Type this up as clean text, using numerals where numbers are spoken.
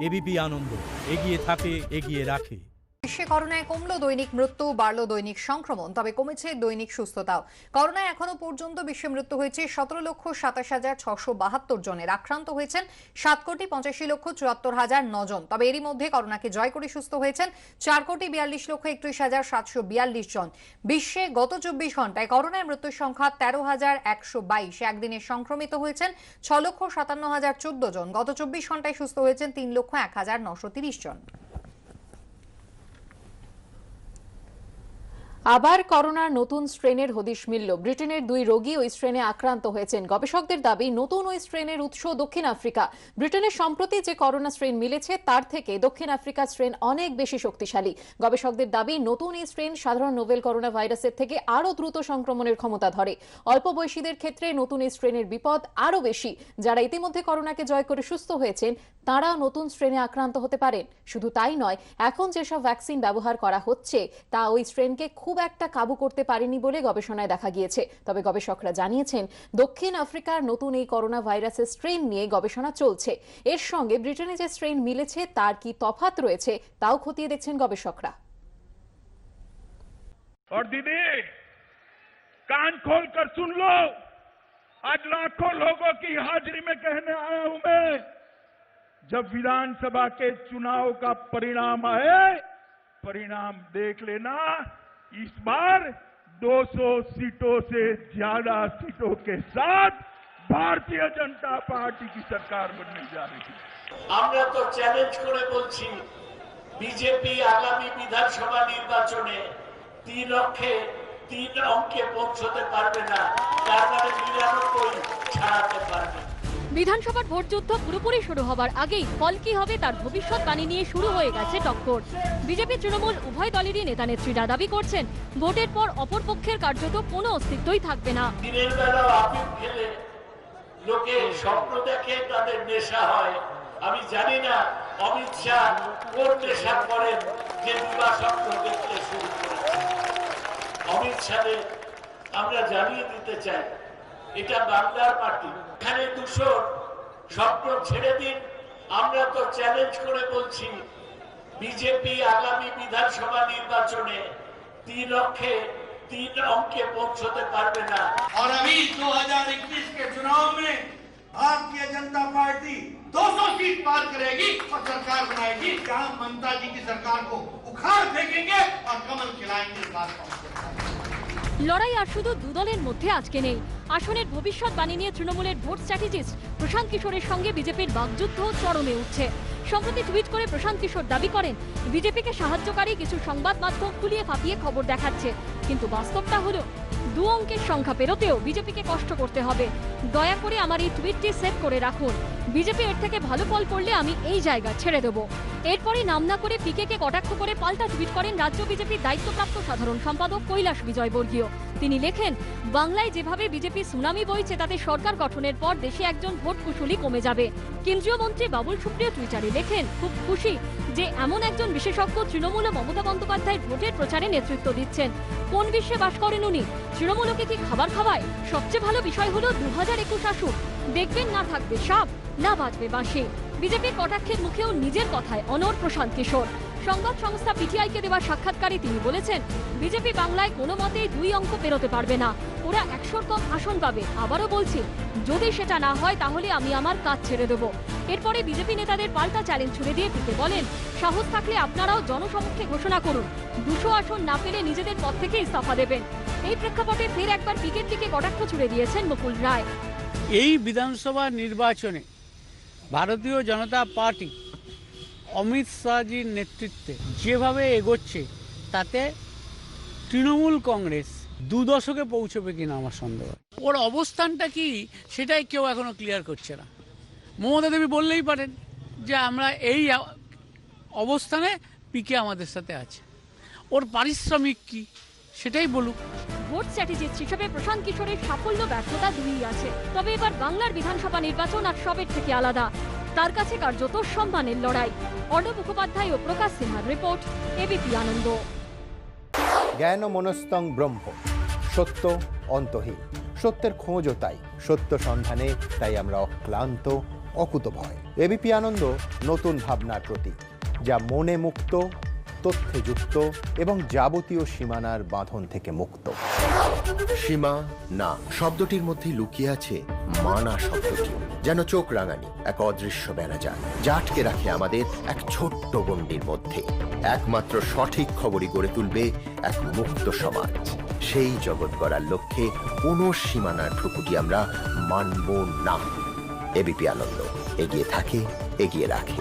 ABP আনন্দ, এগিয়ে থাকে, এগিয়ে রাখে। বিশ্বে করোনায় কমলো দৈনিক মৃত্যু, বাড়লো দৈনিক সংক্রমণ, তবে কমেছে দৈনিক সুস্থতাও। করোনায় এখনো পর্যন্ত বিশ্বে মৃত্যু হয়েছে 17,27,672 জনের। আক্রান্ত হয়েছেন 7,85,74,009 জন। তবে এরই মধ্যে করোনাকে জয় করে সুস্থ হয়েছেন 4,42,31,742 জন। বিশ্বে গত 24 ঘন্টায় করোনায় মৃত্যুর সংখ্যা 13,122। একদিনে সংক্রমিত হয়েছেন 6,57,014 জন। গত 24 ঘন্টায় সুস্থ হয়েছেন 3,01,930 জন। আবার করোনার নতুন স্ট্রেনের হদিশ মিলল। ব্রিটেনের 2 রোগী ওই স্ট্রেনে আক্রান্ত হয়েছেন। গবেষকদের দাবি, নতুন ওই স্ট্রেনের উৎস দক্ষিণ আফ্রিকা। ব্রিটেনের সম্প্রতি যে করোনা স্ট্রেন মিলেছে তার থেকে দক্ষিণ আফ্রিকার স্ট্রেন অনেক বেশি শক্তিশালী। গবেষকদের দাবি, নতুন এই স্ট্রেন সাধারণ নোভেল করোনা ভাইরাসের থেকে আরও দ্রুত সংক্রমণের ক্ষমতা ধরে। অল্প বয়সীদের ক্ষেত্রে নতুন এই স্ট্রেনের বিপদ আরও বেশি। যারা ইতিমধ্যে করোনাকে জয় করে সুস্থ হয়েছেন তারা নতুন স্ট্রেনে আক্রান্ত হতে পারেন। শুধু তাই নয়, এখন যেসব ভ্যাকসিন ব্যবহার করা হচ্ছে তা ওই স্ট্রেনকে খুব একটা কাবু করতে পারেনি বলে গবেষণায় দেখা গিয়েছে। তবে গবেষকরা জানিয়েছেন, দক্ষিণ আফ্রিকার নতুন এই করোনা ভাইরাসের স্ট্রেন নিয়ে গবেষণা চলছে। এর সঙ্গে ব্রিটেনে যে স্ট্রেন মিলেছে তার কি তফাৎ রয়েছে তাও খতিয়ে দেখছেন গবেষকরা। और दीदी, कान खोल कर सुन लो, आज लाखों लोगों की हाजिरी में कहने आया हूं मैं, जब विधानसभा के चुनाव का परिणाम आए, परिणाम देख लेना, इस बार 200 सीटों से ज्यादा सीटों के साथ भारतीय जनता पार्टी की सरकार बनने जा रही है। আমরা তো চ্যালেঞ্জ করে বলছি, বিজেপি আগামী বিধানসভা নির্বাচনে 3 অঙ্কে পৌঁছতে পারবে না, তার মানে 99 ছাড়াতে পারবে। বিধানসভার ভোটযুদ্ধ পুরোপুরি শুরু হবার আগেই ফল কি হবে তার ভবিষ্যৎবাণী নিয়ে শুরু হয়ে গেছে টক্কর। বিজেপি তৃণমূল উভয় দলেরই নেতা নেত্রীরা দাবি করছেন, ভোটের পর অপরপক্ষের কার্যত কোনো অস্তিত্বই থাকবে না। দিনের বেলা আপিল খেলে লোকে স্বপ্ন দেখে, তাদের নেশা হয়। আমি জানি না অমিত শাহ কোন নেশা করেন যে দিবা স্বপ্ন দেখতে শুরু করেছে। অমিত শাহের আমরা জানিয়ে দিতে চাই, এটা বাংলার মাটি, এখানে 200 স্বপ্ন ছেড়ে দিন। আমরা তো চ্যালেঞ্জ করে বলছি, বিজেপি আগামী বিধানসভা নির্বাচনে 3 অঙ্কে পৌঁছতে পারবে না। और अभी 2021 के चुनाव में भारतीय जनता पार्टी 200 सीट पार करेगी और सरकार बनाएगी, जहां ममता जी की सरकार को उखाड़ फेंकेंगे और कमल खिलाएंगे। লড়াই আর শুধু দুদলের মধ্যে আজকে নেই। আসনের ভবিষ্যৎবাণী নিয়ে তৃণমূলের ভোট স্ট্র্যাটেজিস্ট প্রশান্ত কিশোরের সঙ্গে বিজেপির বাকযুদ্ধ চরমে উঠছে। সম্প্রতি টুইট করে প্রশান্ত কিশোর দাবি করেন, বিজেপিকে সাহায্যকারী কিছু সংবাদ মাধ্যম ফুলিয়ে ফাঁপিয়ে খবর দেখাচ্ছে, কিন্তু বাস্তবটা হলো 2 অঙ্কের সংখ্যা পেরোতেও বিজেপিকে কষ্ট করতে হবে। দয়া করে আমার এই টুইটটি সেভ করে রাখুন। বিজেপি এর থেকে ভালো ফল করলে আমি এই জায়গা ছেড়ে দেব। এরপরই নাম না করে পিকেকে কটাক্ষ করে পাল্টা টুইট করেন রাজ্য বিজেপির দায়িত্বপ্রাপ্ত সাধারণ সম্পাদক কৈলাস বিজয়বর্গীয়। তিনি লেখেন, বাংলায় যেভাবে বিজেপি সুনামি বইছে তাতে সরকার গঠনের পর দেশে একজন ভোট কুশলী কমে যাবে। কেন্দ্রীয় মন্ত্রী বাবুল সুপ্রিয় টুইটারে লেখেন, খুব খুশি যে এমন একজন বিশেষজ্ঞ তৃণমূল ও মমতা বন্দ্যোপাধ্যায়ের ভোটের প্রচারে নেতৃত্ব দিচ্ছেন। কোন বিশ্বে বাস করেন উনি? তৃণমূলকে কি খাবার খাওয়ায়? সবচেয়ে ভালো বিষয় হলো 2021 আসুক, দেখবেন না থাকবে সাপ, না বাজবে বাঁশি। বিজেপির কটাক্ষের মুখেও নিজের কথায় অনড় প্রশান্ত কিশোর। সংবাদ সংস্থা পিটিআইকে দেওয়া সাক্ষাৎকারে তিনি বলেছেন, বিজেপি বাংলায় কোনো মতেই 2 অঙ্ক পেরোতে পারবে না, ওরা 100 কম আসন পাবে। আবারও বলছি, যদি সেটা না হয় তাহলে আমি আমার কাজ ছেড়ে দেব। এরপরে বিজেপি নেতাদের পাল্টা চ্যালেঞ্জ ছুড়ে দিয়ে পিকে বলেন, সাহস থাকলে আপনারাও জনসমক্ষে ঘোষণা করুন, 200 আসন না পেলে নিজেদের পদ থেকে ইস্তফা দেবেন। এই প্রেক্ষাপটে ফের একবার পিকের দিকে কটাক্ষ ছুড়ে দিয়েছেন মুকুল রায়। এই বিধানসভা নির্বাচনে ভারতীয় জনতা পার্টি অমিত শাহজির নেতৃত্বে যেভাবে এগোচ্ছে তাতে তৃণমূল কংগ্রেস 2 দশকে পৌঁছবে কিনা আমার সন্দেহ। ওর অবস্থানটা কি সেটাই কেউ এখনো ক্লিয়ার করছে না। মমতা দেবী বললেই পারেন যে আমরা এই অবস্থানে পিকে আমাদের সাথে আছে, ওর পারিশ্রমিক কি সেটাই বলুক। ভোট স্ট্র্যাটেজিস্ট হিসেবে প্রশান্ত কিশোরের সাফল্য ব্যর্থতা দুই আছে, তবে এবার বাংলার বিধানসভা নির্বাচন আর সবের থেকে আলাদা। তার কাছে কার্যত সম্মানের লড়াই। অর্ণব মুখোপাধ্যায় ও প্রকাশ সিনহার রিপোর্ট, এবিপি আনন্দ। জ্ঞান মনস্তং ব্রহ্ম, সত্য অন্তহীন। সত্যের খোঁজও তাই, সত্য সন্ধানে তাই আমরা অক্লান্ত, অকুতভয়। এবিপি আনন্দ নতুন ভাবনার প্রতীক, যা মনে মুক্ত, তথ্যে যুক্ত এবং যাবতীয় সীমানার বাঁধন থেকে মুক্ত। সীমা না শব্দটির মধ্যে লুকিয়ে আছে মানা শব্দটি, যেন চোখ রাঙানি এক অদৃশ্য বেড়াজাল, যা আটকে রাখে আমাদের এক ছোট্ট গণ্ডির মধ্যে। একমাত্র সঠিক খবরই গড়ে তুলবে এক মুক্ত সমাজ। সেই জগৎ গড়ার লক্ষ্যে কোনো সীমানার ঠুকুটি আমরা মানব না। এবিপি আনন্দ এগিয়ে থাকে, এগিয়ে রাখে।